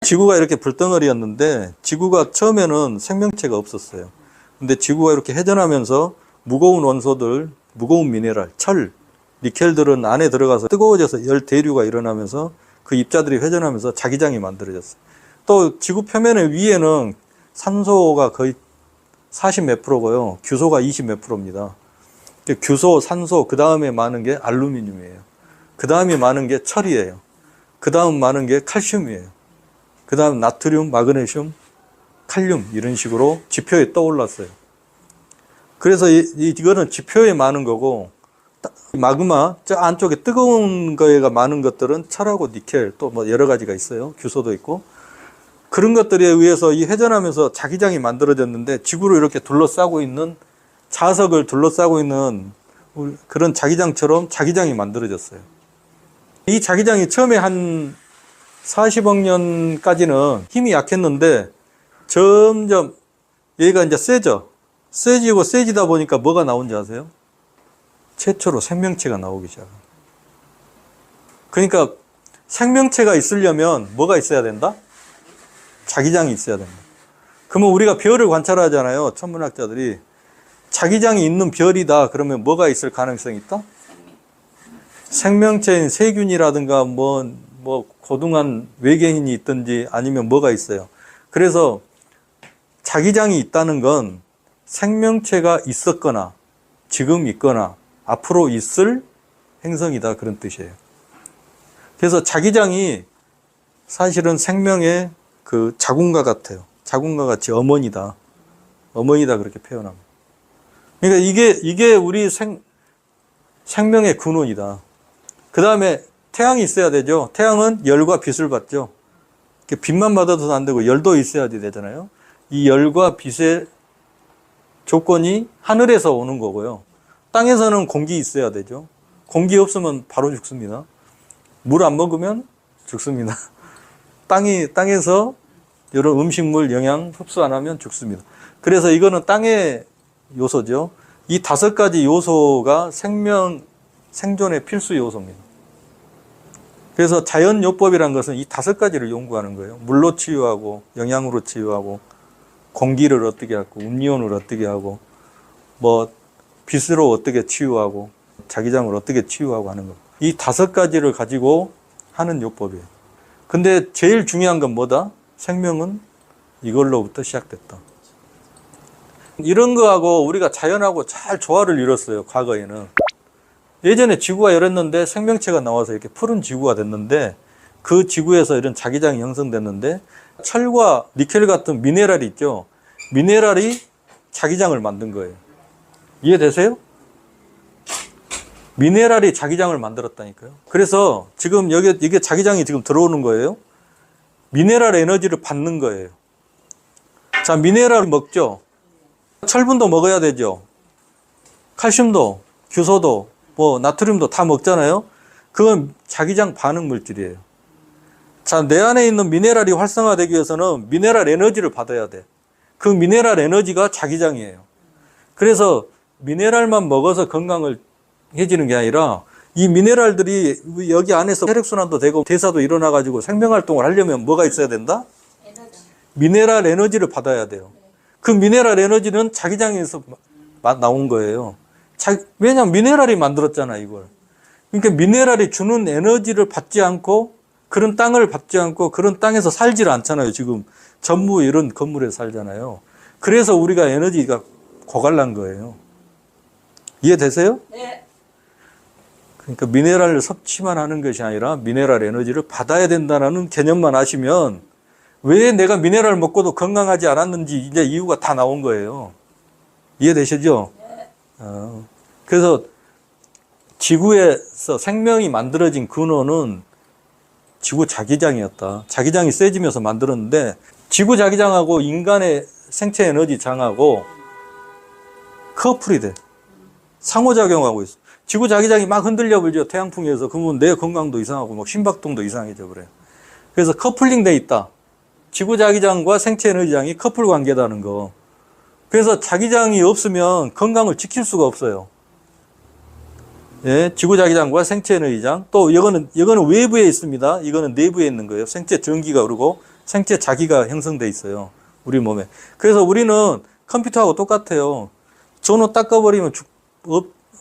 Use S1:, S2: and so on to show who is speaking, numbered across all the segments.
S1: 지구가 이렇게 불덩어리였는데 지구가 처음에는 생명체가 없었어요. 근데 지구가 이렇게 회전하면서 무거운 원소들, 무거운 미네랄, 철, 니켈들은 안에 들어가서 뜨거워져서 열 대류가 일어나면서 그 입자들이 회전하면서 자기장이 만들어졌어요. 또 지구 표면의 위에는 산소가 거의 40 몇 프로고요. 규소가 20 몇 프로입니다. 규소, 산소, 그 다음에 많은 게 알루미늄이에요. 그 다음에 많은 게 철이에요. 그 다음 많은 게 칼슘이에요. 그 다음 나트륨, 마그네슘, 칼륨 이런 식으로 지표에 떠올랐어요. 그래서 이거는 지표에 많은 거고, 마그마 저 안쪽에 뜨거운 거에가 많은 것들은 철하고 니켈 또 뭐 여러 가지가 있어요. 규소도 있고 그런 것들에 의해서 이 회전하면서 자기장이 만들어졌는데 지구를 이렇게 둘러싸고 있는 자석을 둘러싸고 있는 그런 자기장처럼 자기장이 만들어졌어요. 이 자기장이 처음에 한 40억 년까지는 힘이 약했는데 점점 얘가 이제 세지고 세지다 보니까 뭐가 나온지 아세요? 최초로 생명체가 나오기 시작합니다. 그러니까 생명체가 있으려면 뭐가 있어야 된다? 자기장이 있어야 된다. 그러면 우리가 별을 관찰하잖아요. 천문학자들이. 자기장이 있는 별이다. 그러면 뭐가 있을 가능성이 있다? 생명체인 세균이라든가 뭐 고등한 외계인이 있든지 아니면 뭐가 있어요. 그래서 자기장이 있다는 건 생명체가 있었거나 지금 있거나 앞으로 있을 행성이다 그런 뜻이에요. 그래서 자기장이 사실은 생명의 그 자궁과 같아요. 자궁과 같이 어머니다. 어머니다 그렇게 표현합니다. 그러니까 이게 우리 생명의 근원이다. 그 다음에 태양이 있어야 되죠. 태양은 열과 빛을 받죠. 빛만 받아도 안 되고 열도 있어야 되잖아요. 이 열과 빛의 조건이 하늘에서 오는 거고요. 땅에서는 공기 있어야 되죠. 공기 없으면 바로 죽습니다. 물 안 먹으면 죽습니다. 땅에서 이런 음식물 영양 흡수 안 하면 죽습니다. 그래서 이거는 땅의 요소죠. 이 5가지 요소가 생존의 필수 요소입니다. 그래서 자연요법이라는 것은 이 5가지를 연구하는 거예요. 물로 치유하고, 영양으로 치유하고, 공기를 어떻게 하고, 음이온을 어떻게 하고, 뭐, 빛으로 어떻게 치유하고, 자기장을 어떻게 치유하고 하는 거. 이 5가지를 가지고 하는 요법이에요. 근데 제일 중요한 건 뭐다? 생명은 이걸로부터 시작됐다. 이런 거하고 우리가 자연하고 잘 조화를 이뤘어요, 과거에는. 예전에 지구가 열었는데 생명체가 나와서 이렇게 푸른 지구가 됐는데 그 지구에서 이런 자기장이 형성됐는데 철과 니켈 같은 미네랄이 있죠. 미네랄이 자기장을 만든 거예요. 이해되세요? 미네랄이 자기장을 만들었다니까요. 그래서 지금 이게 자기장이 지금 들어오는 거예요. 미네랄 에너지를 받는 거예요. 자, 미네랄을 먹죠. 철분도 먹어야 되죠. 칼슘도, 규소도, 뭐 나트륨도 다 먹잖아요. 그건 자기장 반응 물질이에요. 자, 내 안에 있는 미네랄이 활성화되기 위해서는 미네랄 에너지를 받아야 돼. 그 미네랄 에너지가 자기장이에요. 그래서 미네랄만 먹어서 건강을 해지는 게 아니라 이 미네랄들이 여기 안에서 혈액순환도 되고 대사도 일어나가지고 생명활동을 하려면 뭐가 있어야 된다? 미네랄 에너지를 받아야 돼요. 그 미네랄 에너지는 자기장에서 나온 거예요. 왜냐하면 미네랄이 만들었잖아, 이걸. 그러니까 미네랄이 주는 에너지를 받지 않고 그런 땅을 받지 않고 그런 땅에서 살지를 않잖아요. 지금 전부 이런 건물에 살잖아요. 그래서 우리가 에너지가 고갈난 거예요. 이해되세요?
S2: 네.
S1: 그러니까 미네랄을 섭취만 하는 것이 아니라 미네랄 에너지를 받아야 된다는 개념만 아시면 왜 내가 미네랄 먹고도 건강하지 않았는지 이제 이유가 다 나온 거예요. 이해되시죠?
S2: 네.
S1: 그래서 지구에서 생명이 만들어진 근원은 지구 자기장이었다. 자기장이 세지면서 만들었는데 지구 자기장하고 인간의 생체 에너지 장하고 커플이 돼. 상호작용하고 있어. 지구 자기장이 막 흔들려 버리죠. 태양풍에서. 그러면 내 건강도 이상하고 막 심박동도 이상해져 그래요. 그래서 커플링 돼 있다. 지구 자기장과 생체 에너지장이 커플 관계라는 거. 그래서 자기장이 없으면 건강을 지킬 수가 없어요. 예, 지구 자기장과 생체 에너지장. 또 이거는 외부에 있습니다. 이거는 내부에 있는 거예요. 생체 전기가 흐르고 생체 자기가 형성돼 있어요. 우리 몸에. 그래서 우리는 컴퓨터하고 똑같아요. 전원 딱 꺼버리면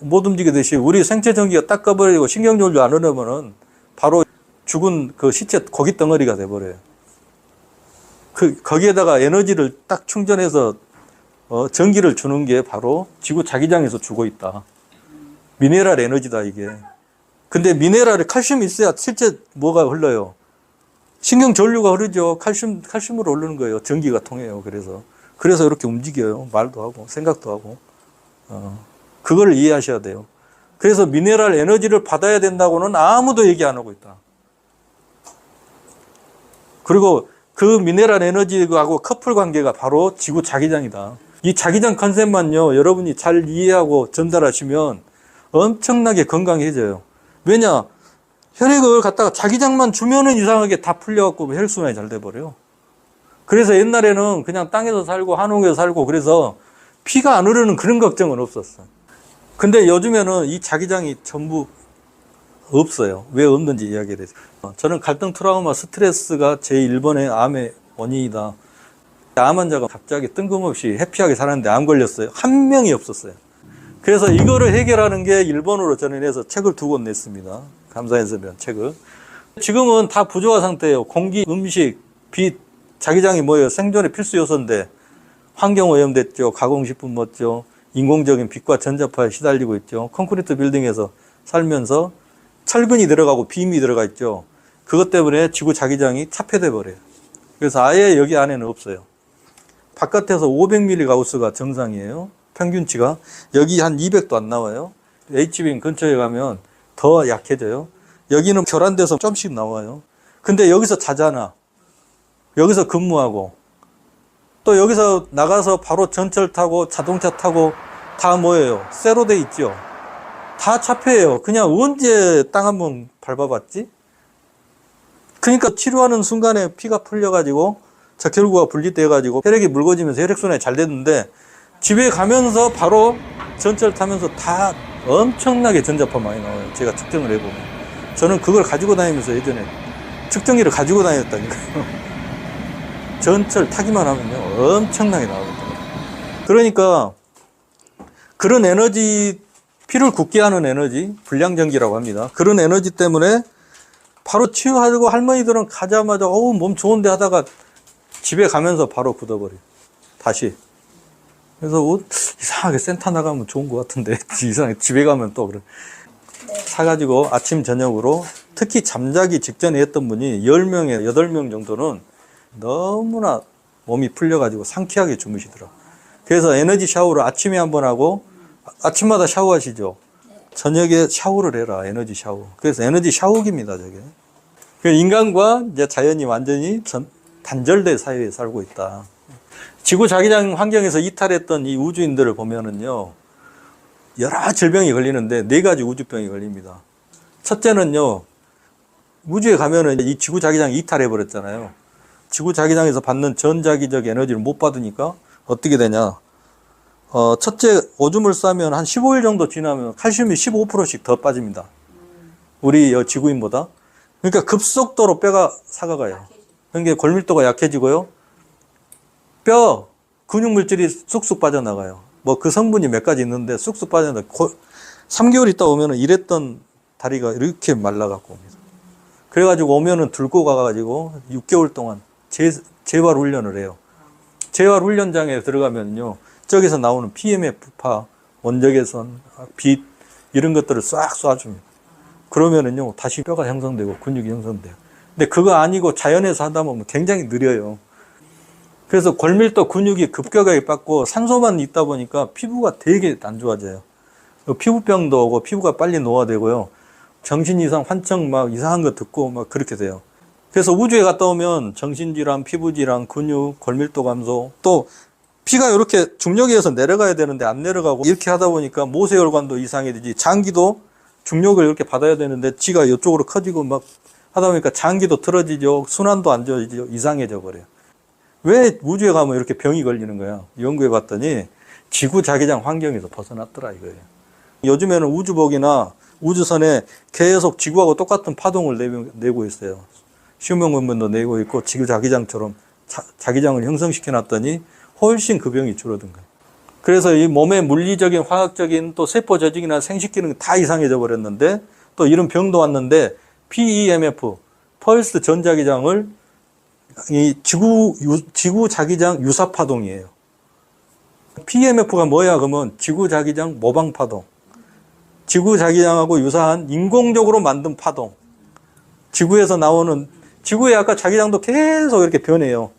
S1: 못 움직이듯이 우리 생체 전기가 딱 꺼버리고 신경전류 안 흐르면은 바로 죽은 그 시체 고기 덩어리가 돼버려요. 거기에다가 에너지를 딱 충전해서 전기를 주는 게 바로 지구 자기장에서 주고 있다. 미네랄 에너지다, 이게. 근데 미네랄에 칼슘이 있어야 실제 뭐가 흘러요? 신경 전류가 흐르죠. 칼슘으로 흐르는 거예요. 전기가 통해요. 그래서 이렇게 움직여요. 말도 하고, 생각도 하고. 그걸 이해하셔야 돼요. 그래서 미네랄 에너지를 받아야 된다고는 아무도 얘기 안 하고 있다. 그리고 그 미네랄 에너지하고 커플 관계가 바로 지구 자기장이다. 이 자기장 컨셉만요, 여러분이 잘 이해하고 전달하시면 엄청나게 건강해져요. 왜냐? 혈액을 갖다가 자기장만 주면은 이상하게 다 풀려갖고 혈액순환이 잘 돼버려요. 그래서 옛날에는 그냥 땅에서 살고 한옥에서 살고 그래서 피가 안 흐르는 그런 걱정은 없었어. 근데 요즘에는 이 자기장이 전부 없어요. 왜 없는지 이야기해 드릴게요. 저는 갈등 트라우마 스트레스가 제1번의 암의 원인이다. 암 환자가 갑자기 뜬금없이 해피하게 살았는데 암 걸렸어요. 한 명이 없었어요. 그래서 이거를 해결하는 게 1번으로 저는 해서 책을 2권 냈습니다. 감사해서 면 책을. 지금은 다 부조화 상태예요. 공기, 음식, 빛, 자기장이 뭐예요? 생존의 필수 요소인데 환경 오염됐죠. 가공식품 먹죠. 인공적인 빛과 전자파에 시달리고 있죠. 콘크리트 빌딩에서 살면서 철근이 들어가고 빔이 들어가 있죠. 그것 때문에 지구 자기장이 차폐돼 버려요. 그래서 아예 여기 안에는 없어요. 바깥에서 500mg 가우스가 정상이에요. 평균치가. 여기 한 200도 안 나와요. H빔 근처에 가면 더 약해져요. 여기는 교란돼서 좀씩 나와요. 근데 여기서 자잖아. 여기서 근무하고 또 여기서 나가서 바로 전철 타고 자동차 타고 다 뭐예요? 쇠로 돼 있죠. 다 차폐예요. 그냥 언제 땅 한번 밟아봤지? 그러니까 치료하는 순간에 피가 풀려가지고 적혈구가 분리돼가지고 혈액이 묽어지면서 혈액순환이 잘 됐는데 집에 가면서 바로 전철 타면서 다 엄청나게 전자파 많이 나와요. 제가 측정을 해보면. 저는 그걸 가지고 다니면서 예전에 측정기를 가지고 다녔다니까요. 전철 타기만 하면요. 엄청나게 나오거든요. 그러니까 그런 에너지, 피를 굳게 하는 에너지, 불량전기라고 합니다. 그런 에너지 때문에 바로 치유하고 할머니들은 가자마자 어우 몸 좋은데 하다가 집에 가면서 바로 굳어버려요. 다시. 그래서 이상하게 센터 나가면 좋은 것 같은데 이상하게 집에 가면 또 그래. 사가지고 아침 저녁으로 특히 잠자기 직전에 했던 분이 10명에 8명 정도는 너무나 몸이 풀려가지고 상쾌하게 주무시더라고요. 그래서 에너지 샤워를 아침에 한번 하고 아침마다 샤워하시죠. 저녁에 샤워를 해라. 에너지 샤워. 그래서 에너지 샤워기입니다. 저게. 인간과 이제 자연이 완전히 단절된 사회에 살고 있다. 지구 자기장 환경에서 이탈했던 이 우주인들을 보면은요, 여러 질병이 걸리는데 4가지 우주병이 걸립니다. 첫째는요, 우주에 가면은 이 지구 자기장이 이탈해 버렸잖아요. 지구 자기장에서 받는 전자기적 에너지를 못 받으니까 어떻게 되냐? 첫째, 오줌을 싸면 한 15일 정도 지나면 칼슘이 15%씩 더 빠집니다. 우리 지구인보다. 그러니까 급속도로 뼈가 사가가요. 그러니까 골밀도가 약해지고요. 뼈, 근육 물질이 쑥쑥 빠져나가요. 뭐 그 성분이 몇 가지 있는데 쑥쑥 빠져나가요. 3개월 있다 오면은 이랬던 다리가 이렇게 말라갖고 옵니다. 그래가지고 오면은 들고 가가지고 6개월 동안 재활 훈련을 해요. 재활 훈련장에 들어가면요. 저기서 나오는 PMF파, 원적외선, 빛, 이런 것들을 싹 쏴줍니다. 그러면은요, 다시 뼈가 형성되고 근육이 형성돼요. 근데 그거 아니고 자연에서 하다 보면 굉장히 느려요. 그래서 골밀도 근육이 급격하게 빠고 산소만 있다 보니까 피부가 되게 안 좋아져요. 피부병도 오고 피부가 빨리 노화되고요. 정신 이상, 환청 막 이상한 거 듣고 막 그렇게 돼요. 그래서 우주에 갔다 오면 정신질환, 피부질환, 근육, 골밀도 감소, 또 피가 이렇게 중력에 의해서 내려가야 되는데 안 내려가고 이렇게 하다 보니까 모세혈관도 이상해지지, 장기도 중력을 이렇게 받아야 되는데 지가 이쪽으로 커지고 막 하다 보니까 장기도 틀어지죠. 순환도 안 좋아지죠. 이상해져 버려요. 왜 우주에 가면 이렇게 병이 걸리는 거야? 연구해 봤더니 지구 자기장 환경에서 벗어났더라 이거예요. 요즘에는 우주복이나 우주선에 계속 지구하고 똑같은 파동을 내고 있어요. 휴먼 원본도 내고 있고 지구자기장처럼 자기장을 형성시켜 놨더니 훨씬 그 병이 줄어든 거예요. 그래서 이 몸의 물리적인, 화학적인 또 세포 조직이나 생식 기능 다 이상해져 버렸는데 또 이런 병도 왔는데 PEMF, 펄스 전자기장을 이 지구 자기장 유사 파동이에요. PEMF가 뭐야? 그러면 지구 자기장 모방 파동. 지구 자기장하고 유사한 인공적으로 만든 파동. 지구에서 나오는, 지구의 아까 자기장도 계속 이렇게 변해요.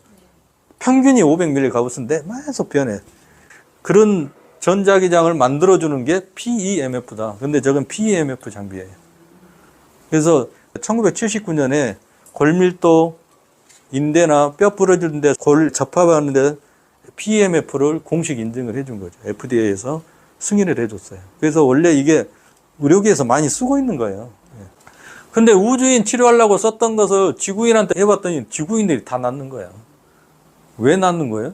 S1: 평균이 500mm 가부스인데 계속 변해. 그런 전자기장을 만들어주는 게 PEMF다. 근데 저건 PEMF 장비예요. 그래서 1979년에 골밀도, 인대나 뼈 부러지는데 골 접합하는데 PEMF를 공식 인증을 해준 거죠. FDA에서 승인을 해줬어요. 그래서 원래 이게 의료계에서 많이 쓰고 있는 거예요. 근데 우주인 치료하려고 썼던 것을 지구인한테 해봤더니 지구인들이 다 낫는 거야. 왜 낫는 거예요?